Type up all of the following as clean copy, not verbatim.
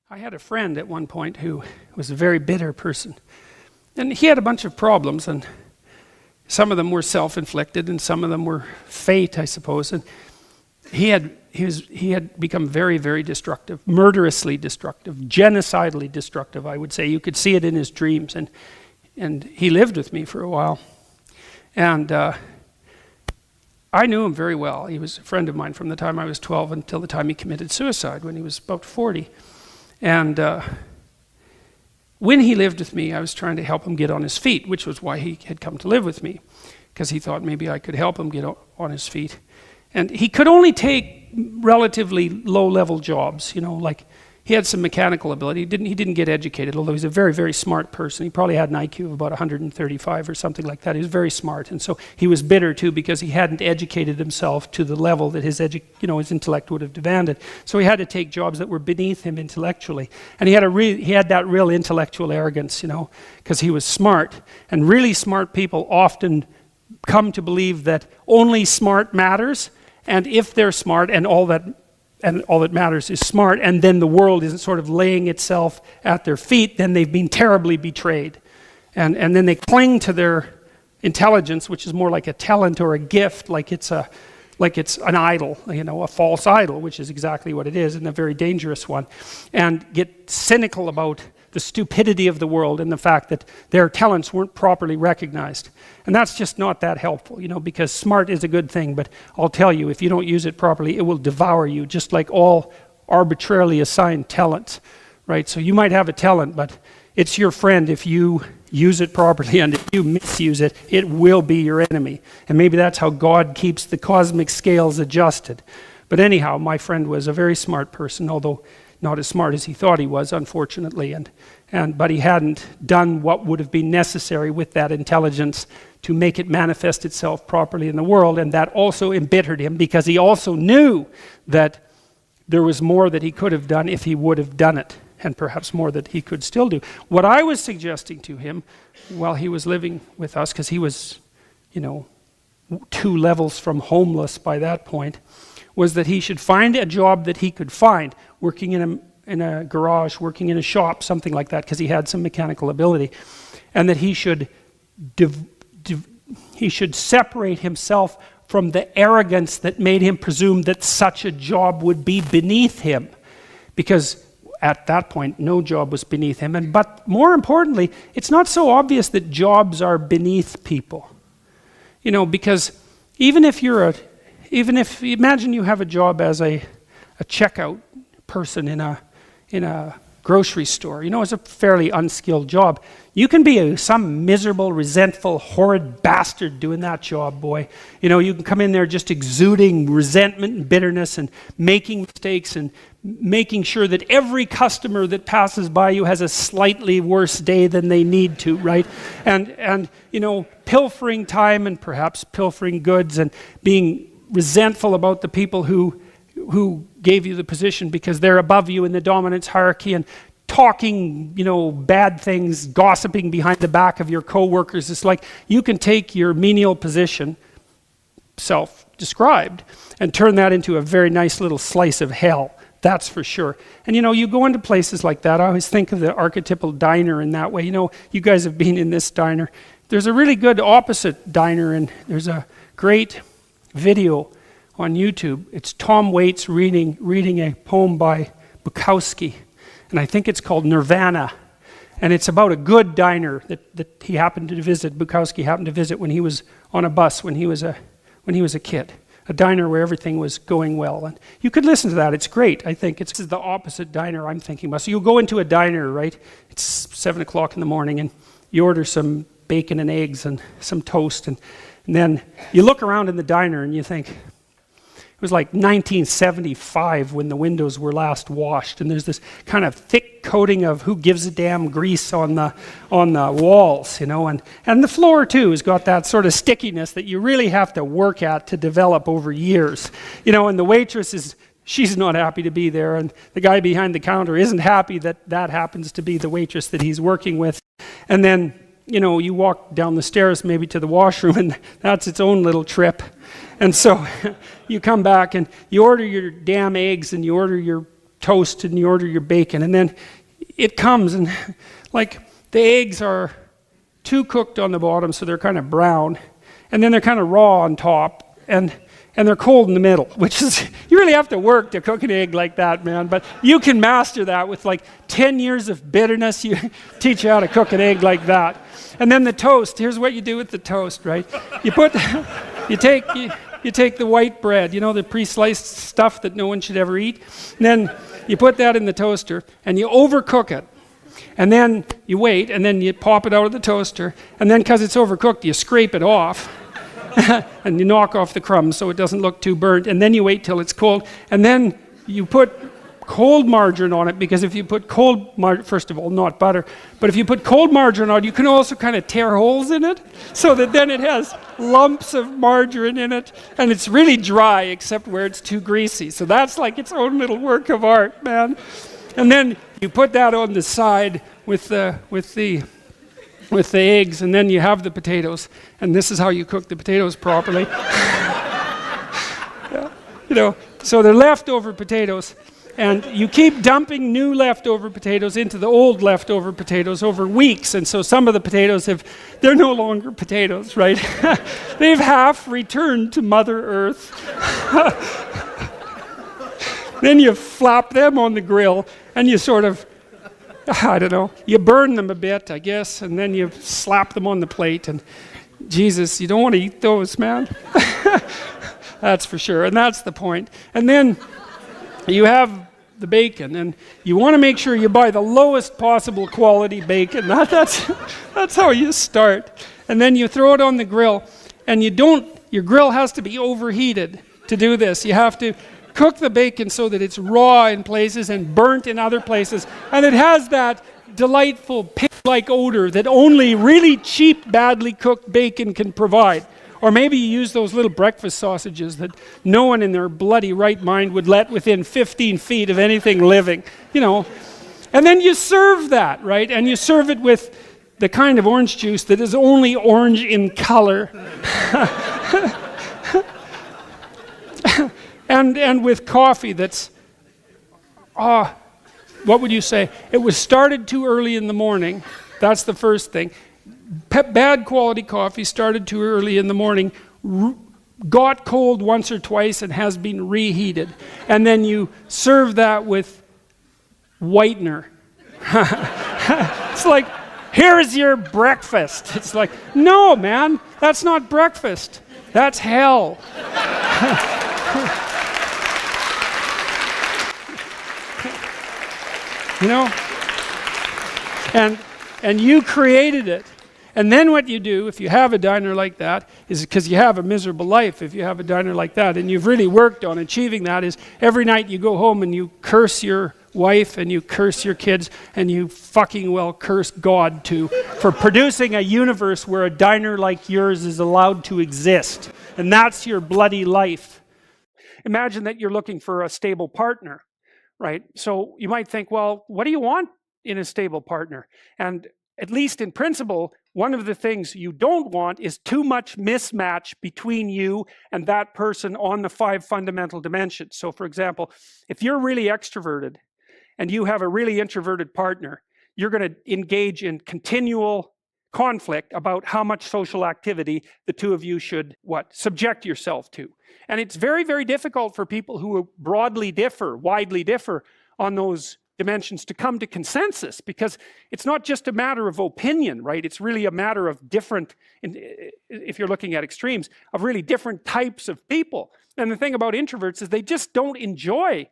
I had a friend at one point who was a very bitter person. And he had a bunch of problems, and some of them were self-inflicted, and some of them were fate, I suppose. And he had become very, very destructive, murderously destructive, genocidally destructive, I would say. You could see it in his dreams. And he lived with me for a while. And I knew him very well. He was a friend of mine from the time I was 12 until the time he committed suicide when he was about 40. And when he lived with me, I was trying to help him get on his feet, which was why he had come to live with me, because he thought maybe I could help him get on his feet. And he could only take relatively low-level jobs, like he had some mechanical ability. He didn't get educated, although he's a very, very smart person. He probably had an IQ of about 135 or something like that. He was very smart, and so he was bitter too because he hadn't educated himself to the level that his intellect would have demanded. So he had to take jobs that were beneath him intellectually, and he had that real intellectual arrogance, because he was smart. And really smart people often come to believe that only smart matters, and if they're smart and all that matters is smart, and then the world isn't sort of laying itself at their feet, then they've been terribly betrayed. And then they cling to their intelligence, which is more like a talent or a gift, like it's an idol, a false idol, which is exactly what it is, and a very dangerous one, and get cynical about the stupidity of the world and the fact that their talents weren't properly recognized. And that's just not that helpful, because smart is a good thing, but I'll tell you, if you don't use it properly, it will devour you, just like all arbitrarily assigned talents, right? So you might have a talent, but it's your friend if you use it properly, and if you misuse it, it will be your enemy. And maybe that's how God keeps the cosmic scales adjusted. But anyhow, my friend was a very smart person, although not as smart as he thought he was, unfortunately, but he hadn't done what would have been necessary with that intelligence to make it manifest itself properly in the world, and that also embittered him because he also knew that there was more that he could have done if he would have done it, and perhaps more that he could still do. What I was suggesting to him while he was living with us, because he was, 2 levels from homeless by that point, was that he should find a job that he could find, working in a garage, working in a shop, something like that, because he had some mechanical ability, and that he should separate himself from the arrogance that made him presume that such a job would be beneath him, because at that point no job was beneath him. But more importantly, it's not so obvious that jobs are beneath people, because imagine you have a job as a checkout person in a grocery store. It's a fairly unskilled job. You can be some miserable, resentful, horrid bastard doing that job, boy. You can come in there just exuding resentment and bitterness and making mistakes and making sure that every customer that passes by you has a slightly worse day than they need to, right? And pilfering time and perhaps pilfering goods and being resentful about the people who gave you the position because they're above you in the dominance hierarchy, and talking, bad things, gossiping behind the back of your coworkers. It's like you can take your menial position, self-described, and turn that into a very nice little slice of hell. That's for sure. And you go into places like that. I always think of the archetypal diner in that way. You guys have been in this diner. There's a really good opposite diner, and there's a great video on YouTube. It's Tom Waits reading a poem by Bukowski, and I think it's called Nirvana, and it's about a good diner that he happened to visit. Bukowski happened to visit when he was on a bus when he was a kid. A diner where everything was going well, and you could listen to that. It's great. I think this is the opposite diner I'm thinking about. So you'll go into a diner, right? It's 7 o'clock in the morning, and you order some bacon and eggs and some toast, and then you look around in the diner and you think, it was like 1975 when the windows were last washed, and there's this kind of thick coating of who gives a damn grease on the walls, and the floor too has got that sort of stickiness that you really have to work at to develop over years, and the waitress she's not happy to be there, and the guy behind the counter isn't happy that happens to be the waitress that he's working with, and then you walk down the stairs maybe to the washroom, and that's its own little trip. And so you come back and you order your damn eggs and you order your toast and you order your bacon, and then it comes, and like the eggs are too cooked on the bottom, so they're kind of brown, and then they're kind of raw on top, and they're cold in the middle, which is, you really have to work to cook an egg like that, man. But you can master that with like 10 years of bitterness. You teach you how to cook an egg like that. And then the toast, here's what you do with the toast, right? You take the white bread, you know, the pre-sliced stuff that no one should ever eat. And then you put that in the toaster and you overcook it. And then you wait, and then you pop it out of the toaster. And then because it's overcooked, you scrape it off. And you knock off the crumbs so it doesn't look too burnt, and then you wait till it's cold, and then you put cold margarine on it, because if you put cold margarine, first of all, not butter, but if you put cold margarine on it, you can also kind of tear holes in it, so that then it has lumps of margarine in it, and it's really dry except where it's too greasy. So that's like its own little work of art, man. And then you put that on the side with the eggs, and then you have the potatoes, and this is how you cook the potatoes properly. Yeah. You know, so they're leftover potatoes, and you keep dumping new leftover potatoes into the old leftover potatoes over weeks, and so some of the potatoes they're no longer potatoes, right? They've half returned to Mother Earth. Then you flap them on the grill, and you sort of, I don't know, you burn them a bit, I guess, and then you slap them on the plate, and Jesus, you don't want to eat those, man. That's for sure, and that's the point. And then you have the bacon, and you want to make sure you buy the lowest possible quality bacon. That's how you start. And then you throw it on the grill, and your grill has to be overheated to do this. You have to cook the bacon so that it's raw in places and burnt in other places, and it has that delightful pig-like odor that only really cheap, badly cooked bacon can provide. Or maybe you use those little breakfast sausages that no one in their bloody right mind would let within 15 feet of anything living, you know. And then you serve that, right? And you serve it with the kind of orange juice that is only orange in color. And with coffee that's, what would you say? It was started too early in the morning. That's the first thing. Bad quality coffee started too early in the morning, got cold once or twice and has been reheated. And then you serve that with whitener. It's like, here's your breakfast. It's like, no, man, that's not breakfast. That's hell. You know? And you created it. And then what you do, if you have a diner like that, is because you have a miserable life if you have a diner like that, and you've really worked on achieving that, is every night you go home and you curse your wife and you curse your kids and you fucking well curse God too for producing a universe where a diner like yours is allowed to exist. And that's your bloody life. Imagine that you're looking for a stable partner, right? So you might think, well, what do you want in a stable partner? And at least in principle, one of the things you don't want is too much mismatch between you and that person on the 5 fundamental dimensions. So for example, if you're really extroverted and you have a really introverted partner, you're going to engage in continual conflict about how much social activity the two of you should, subject yourself to. And it's very, very difficult for people who widely differ on those dimensions to come to consensus, because it's not just a matter of opinion, right? It's really a matter of different, if you're looking at extremes, of really different types of people. And the thing about introverts is they just don't enjoy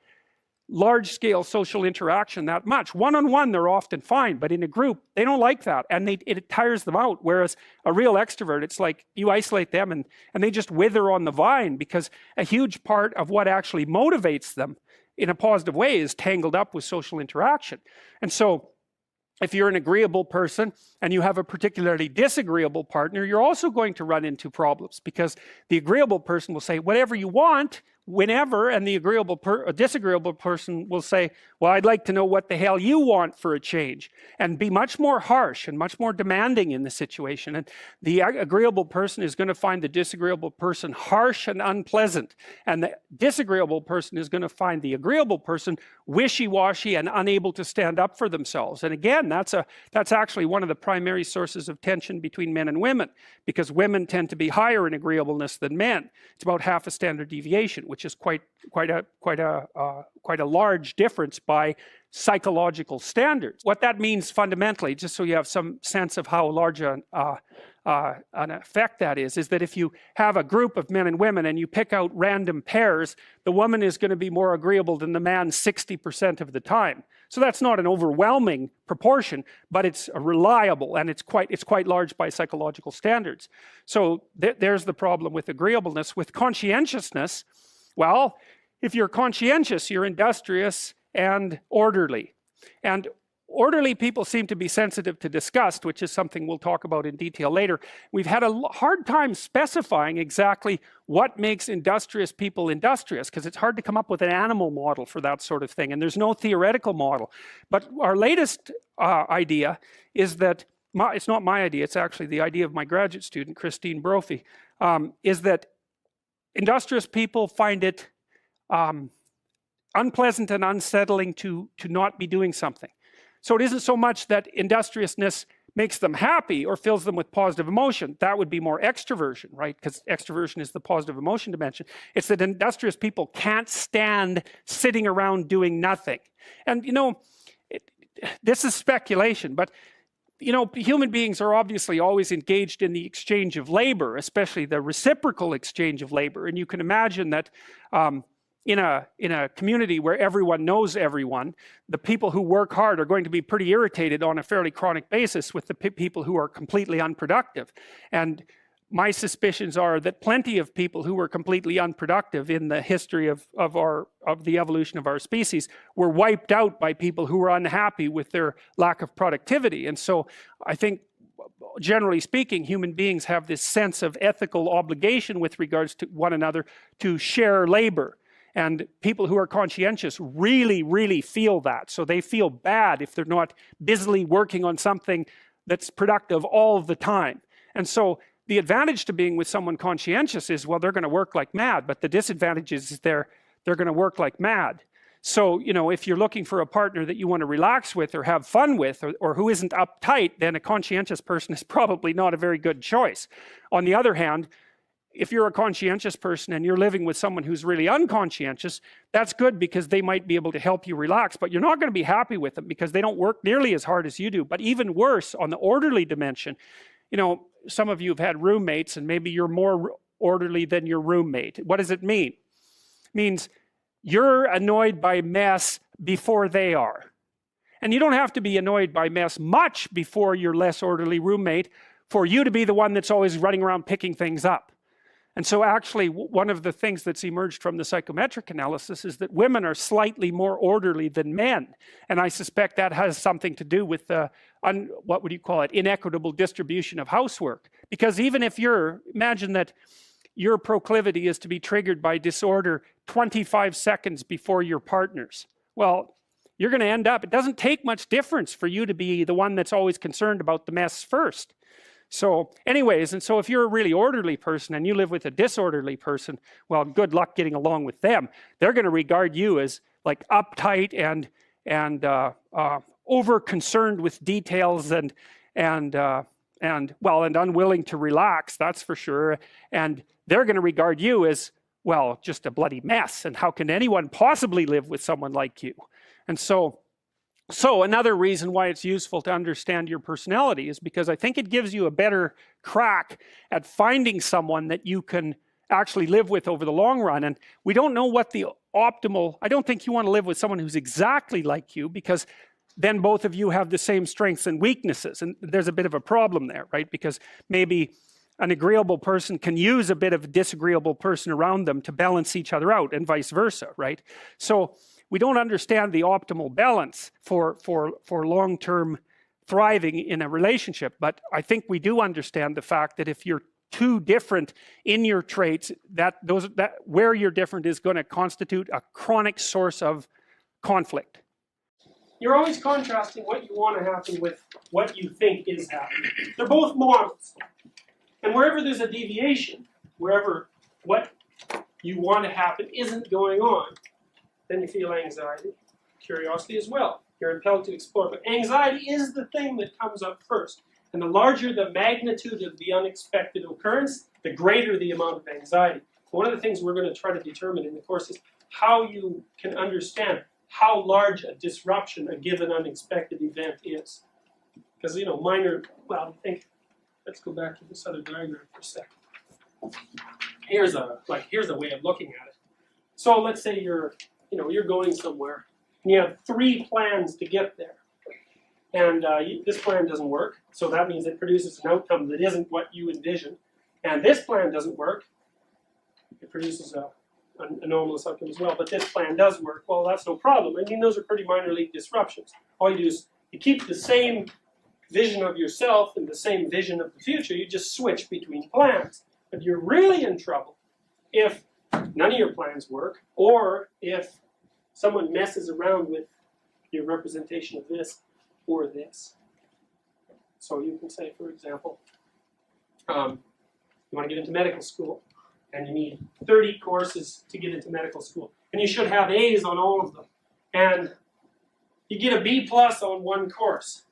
large-scale social interaction that much. One-on-one, they're often fine, but in a group, they don't like that, and it tires them out. Whereas a real extrovert, it's like you isolate them, and they just wither on the vine, because a huge part of what actually motivates them in a positive way is tangled up with social interaction. And so if you're an agreeable person and you have a particularly disagreeable partner, you're also going to run into problems, because the agreeable person will say, whatever you want, whenever, and the disagreeable person will say, well, I'd like to know what the hell you want for a change, and be much more harsh and much more demanding in the situation. And the agreeable person is going to find the disagreeable person harsh and unpleasant, and the disagreeable person is going to find the agreeable person wishy-washy and unable to stand up for themselves. And again, that's actually one of the primary sources of tension between men and women, because women tend to be higher in agreeableness than men. It's about half a standard deviation, which is quite a large difference by psychological standards. What that means fundamentally, just so you have some sense of how large an effect that is that if you have a group of men and women and you pick out random pairs, the woman is going to be more agreeable than the man 60% of the time. So that's not an overwhelming proportion, but it's reliable, and it's quite large by psychological standards. So there's the problem with agreeableness. With conscientiousness, well, if you're conscientious, you're industrious and orderly. And orderly people seem to be sensitive to disgust, which is something we'll talk about in detail later. We've had a hard time specifying exactly what makes industrious people industrious, because it's hard to come up with an animal model for that sort of thing, and there's no theoretical model. But our latest idea is that, it's not my idea, it's actually the idea of my graduate student, Christine Brophy, is that industrious people find it unpleasant and unsettling to not be doing something. So it isn't so much that industriousness makes them happy or fills them with positive emotion. That would be more extroversion, right? Because extroversion is the positive emotion dimension. It's that industrious people can't stand sitting around doing nothing. And this is speculation, but human beings are obviously always engaged in the exchange of labor, especially the reciprocal exchange of labor. And you can imagine that in a community where everyone knows everyone, the people who work hard are going to be pretty irritated on a fairly chronic basis with the people who are completely unproductive. And my suspicions are that plenty of people who were completely unproductive in the history of the evolution of our species were wiped out by people who were unhappy with their lack of productivity. And so I think, generally speaking, human beings have this sense of ethical obligation with regards to one another to share labor. And people who are conscientious really feel that. So they feel bad if they're not busily working on something that's productive all the time. And so the advantage to being with someone conscientious is, well, they're going to work like mad, but the disadvantage is they're going to work like mad. So, if you're looking for a partner that you want to relax with or have fun with, or who isn't uptight, then a conscientious person is probably not a very good choice. On the other hand, if you're a conscientious person and you're living with someone who's really unconscientious, that's good, because they might be able to help you relax, but you're not going to be happy with them because they don't work nearly as hard as you do. But even worse, on the orderly dimension, some of you have had roommates, and maybe you're more orderly than your roommate. What does it mean? It means you're annoyed by mess before they are. And you don't have to be annoyed by mess much before your less orderly roommate for you to be the one that's always running around picking things up. And so actually, one of the things that's emerged from the psychometric analysis is that women are slightly more orderly than men. And I suspect that has something to do with the, what would you call it, inequitable distribution of housework. Because even if imagine that your proclivity is to be triggered by disorder 25 seconds before your partner's. Well, you're going to end up, it doesn't take much difference for you to be the one that's always concerned about the mess first. So anyways, and so if you're a really orderly person and you live with a disorderly person, well, good luck getting along with them. They're going to regard you as like uptight and over concerned with details and unwilling to relax, that's for sure. And they're going to regard you as, well, just a bloody mess. And how can anyone possibly live with someone like you? And so another reason why it's useful to understand your personality is because I think it gives you a better crack at finding someone that you can actually live with over the long run. And we don't know what the optimal, I don't think you want to live with someone who's exactly like you, because then both of you have the same strengths and weaknesses. And there's a bit of a problem there, right? Because maybe an agreeable person can use a bit of a disagreeable person around them to balance each other out, and vice versa, right? So we don't understand the optimal balance for long-term thriving in a relationship, but I think we do understand the fact that if you're too different in your traits, where you're different is going to constitute a chronic source of conflict. You're always contrasting what you want to happen with what you think is happening. They're both models. And wherever there's a deviation, wherever what you want to happen isn't going on, then you feel anxiety, curiosity as well. You're impelled to explore. But anxiety is the thing that comes up first. And the larger the magnitude of the unexpected occurrence, the greater the amount of anxiety. One of the things we're going to try to determine in the course is how you can understand how large a disruption a given unexpected event is. Because, you know, well, I think, let's go back to this other diagram for a second. Here's a way of looking at it. So let's say you're going somewhere, and you have 3 plans to get there. And this plan doesn't work, so that means it produces an outcome that isn't what you envisioned. And this plan doesn't work. It produces an anomalous outcome as well, but this plan does work. Well, that's no problem. I mean, those are pretty minor league disruptions. All you do is you keep the same vision of yourself and the same vision of the future. You just switch between plans. But you're really in trouble if none of your plans work, or if someone messes around with your representation of this or this. So you can say, for example, you want to get into medical school, and you need 30 courses to get into medical school, and you should have A's on all of them, and you get a B+ on one course.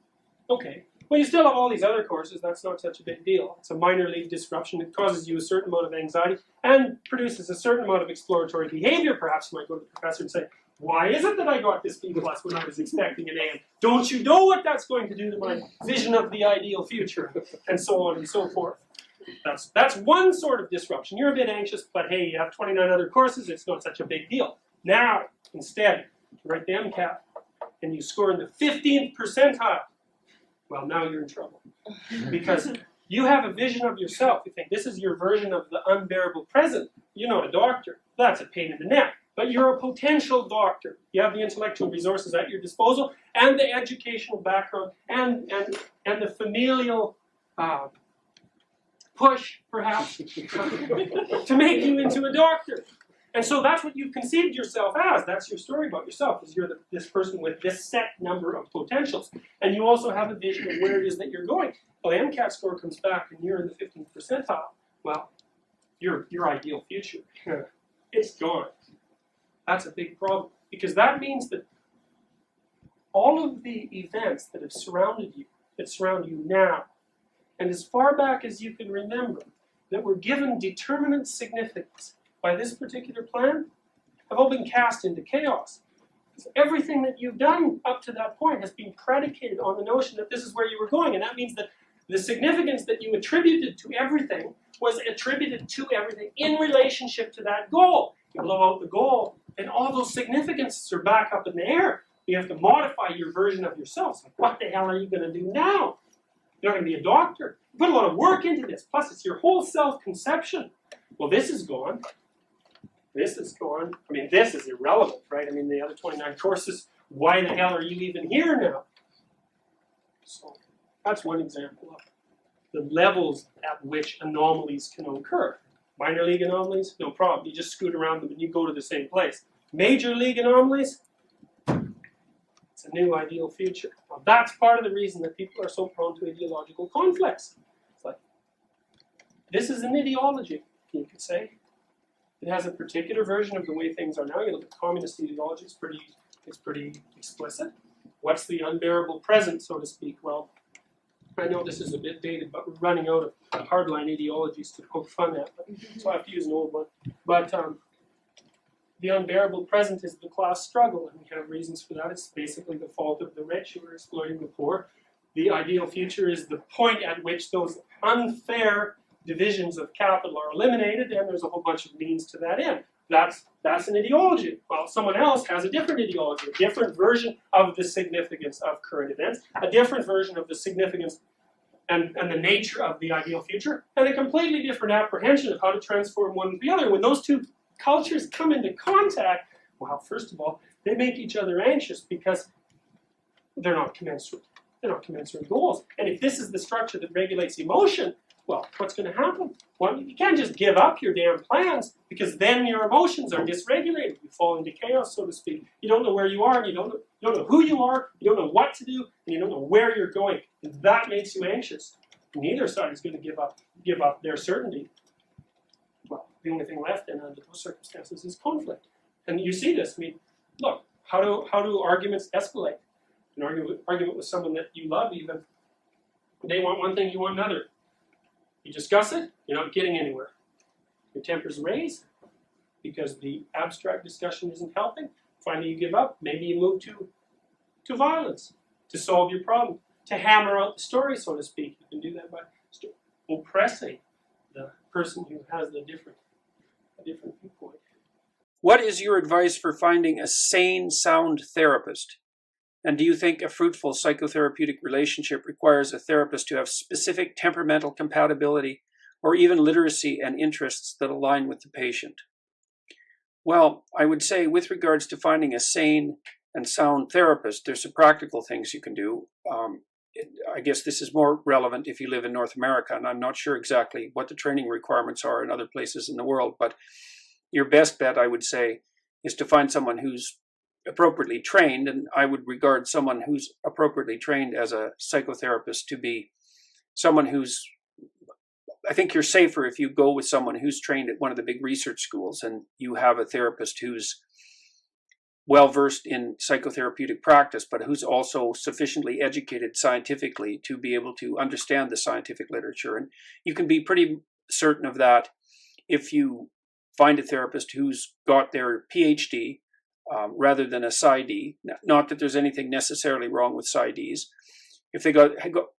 Okay, well, you still have all these other courses. That's not such a big deal. It's a minor league disruption. It causes you a certain amount of anxiety and produces a certain amount of exploratory behavior. Perhaps you might go to the professor and say, why is it that I got this B+ when I was expecting an A? And don't you know what that's going to do to my vision of the ideal future? And so on and so forth. That's one sort of disruption. You're a bit anxious, but hey, you have 29 other courses. It's not such a big deal. Now, instead, you write the MCAT, and you score in the 15th percentile. Well, now you're in trouble. Because you have a vision of yourself. You think this is your version of the unbearable present. You're not a doctor. That's a pain in the neck. But you're a potential doctor. You have the intellectual resources at your disposal, and the educational background, and the familial push, perhaps, to make you into a doctor. And so that's what you've conceived yourself as. That's your story about yourself, is you're this person with this set number of potentials. And you also have a vision of where it is that you're going. Well, the MCAT score comes back and you're in the 15th percentile. Well, your ideal future, it's gone. That's a big problem. Because that means that all of the events that have surrounded you, that surround you now, and as far back as you can remember, that were given determinate significance by this particular plan, have all been cast into chaos. So everything that you've done up to that point has been predicated on the notion that this is where you were going, and that means that the significance that you attributed to everything was attributed to everything in relationship to that goal. You blow out the goal, and all those significances are back up in the air. You have to modify your version of yourself. So what the hell are you going to do now? You're not going to be a doctor. You put a lot of work into this. Plus, it's your whole self-conception. Well, this is gone. This is gone. I mean, this is irrelevant, right? I mean, the other 29 courses, why the hell are you even here now? So that's one example of the levels at which anomalies can occur. Minor league anomalies, no problem. You just scoot around them and you go to the same place. Major league anomalies, it's a new ideal future. Now, that's part of the reason that people are so prone to ideological conflicts. It's like, this is an ideology, you could say. It has a particular version of the way things are now. You look at communist ideology, it's pretty explicit. What's the unbearable present, so to speak? Well, I know this is a bit dated, but we're running out of hardline ideologies to poke fun at, so I have to use an old one. But the unbearable present is the class struggle, and we have reasons for that. It's basically the fault of the rich who are exploiting the poor. The ideal future is the point at which those unfair divisions of capital are eliminated, and there's a whole bunch of means to that end. That's an ideology. Well, someone else has a different ideology, a different version of the significance of current events, a different version of the significance and the nature of the ideal future, and a completely different apprehension of how to transform one to the other. When those two cultures come into contact, well, first of all, they make each other anxious because they're not commensurate. They're not commensurate goals. And if this is the structure that regulates emotion, well, what's going to happen? Well, you can't just give up your damn plans, because then your emotions are dysregulated. You fall into chaos, so to speak. You don't know where you are, and you don't know who you are, you don't know what to do, and you don't know where you're going. And that makes you anxious. Neither side is going to give up their certainty. Well, the only thing left then under those circumstances is conflict. And you see this. I mean, look, how do arguments escalate? An argument with someone that you love, even, they want one thing, you want another. You discuss it, you're not getting anywhere. Your tempers raise because the abstract discussion isn't helping. Finally, you give up. Maybe you move to violence to solve your problem, to hammer out the story, so to speak. You can do that by oppressing the person who has a different viewpoint. What is your advice for finding a sane, sound therapist? And do you think a fruitful psychotherapeutic relationship requires a therapist to have specific temperamental compatibility or even literacy and interests that align with the patient? Well, I would say with regards to finding a sane and sound therapist, there's some practical things you can do. I guess this is more relevant if you live in North America, and I'm not sure exactly what the training requirements are in other places in the world, but your best bet, I would say, is to find someone who's appropriately trained, and I would regard someone who's appropriately trained as a psychotherapist to be someone who's, I think you're safer if you go with someone who's trained at one of the big research schools and you have a therapist who's well-versed in psychotherapeutic practice, but who's also sufficiently educated scientifically to be able to understand the scientific literature. And you can be pretty certain of that if you find a therapist who's got their PhD rather than a PsyD. Not that there's anything necessarily wrong with PsyDs. If they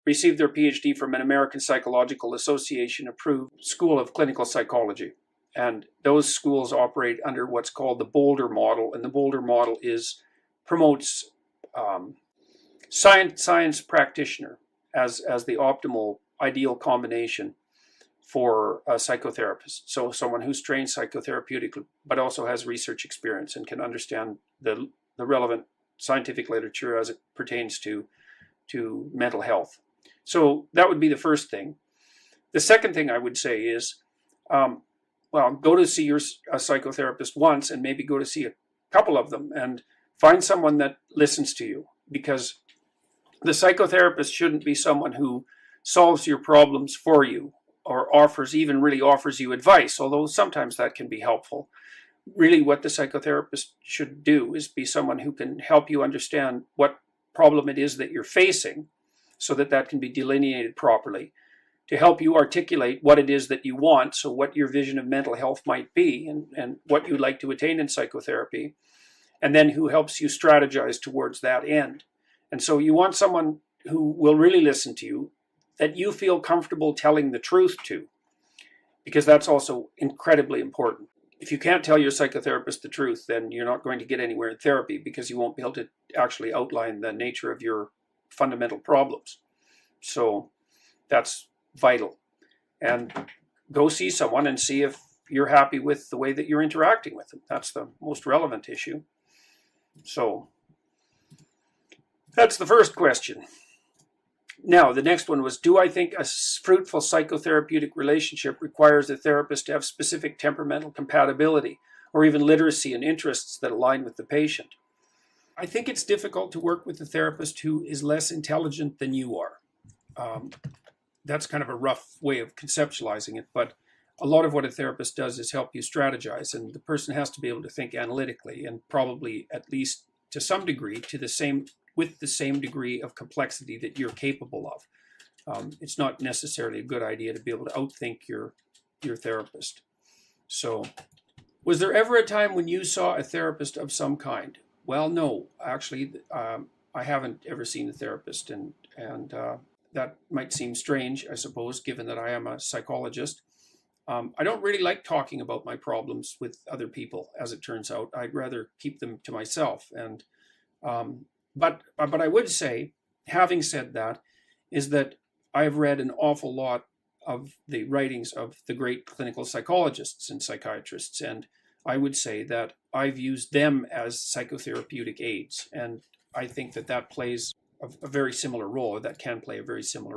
received their PhD from an American Psychological Association approved school of clinical psychology. And those schools operate under what's called the Boulder model. And the Boulder model promotes science practitioner as the optimal ideal combination for a psychotherapist. So someone who's trained psychotherapeutically, but also has research experience and can understand the relevant scientific literature as it pertains to mental health. So that would be the first thing. The second thing I would say is, go to see a psychotherapist once and maybe go to see a couple of them and find someone that listens to you, because the psychotherapist shouldn't be someone who solves your problems for you or offers you advice, although sometimes that can be helpful. Really what the psychotherapist should do is be someone who can help you understand what problem it is that you're facing so that can be delineated properly, to help you articulate what it is that you want, so what your vision of mental health might be and what you'd like to attain in psychotherapy, and then who helps you strategize towards that end. And so you want someone who will really listen to you, that you feel comfortable telling the truth to, because that's also incredibly important. If you can't tell your psychotherapist the truth, then you're not going to get anywhere in therapy, because you won't be able to actually outline the nature of your fundamental problems. So that's vital. And go see someone and see if you're happy with the way that you're interacting with them. That's the most relevant issue. So that's the first question. Now, the next one was, do I think a fruitful psychotherapeutic relationship requires a therapist to have specific temperamental compatibility or even literacy and interests that align with the patient? I think it's difficult to work with a therapist who is less intelligent than you are. That's kind of a rough way of conceptualizing it, but a lot of what a therapist does is help you strategize, and the person has to be able to think analytically and probably at least to some degree with the same degree of complexity that you're capable of. It's not necessarily a good idea to be able to outthink your therapist. So, was there ever a time when you saw a therapist of some kind? Well, no, actually, I haven't ever seen a therapist, and that might seem strange, I suppose, given that I am a psychologist. I don't really like talking about my problems with other people, as it turns out. I'd rather keep them to myself. And but I would say, having said that, is that I've read an awful lot of the writings of the great clinical psychologists and psychiatrists, and I would say that I've used them as psychotherapeutic aids, and I think that plays a very similar role, or that can play a very similar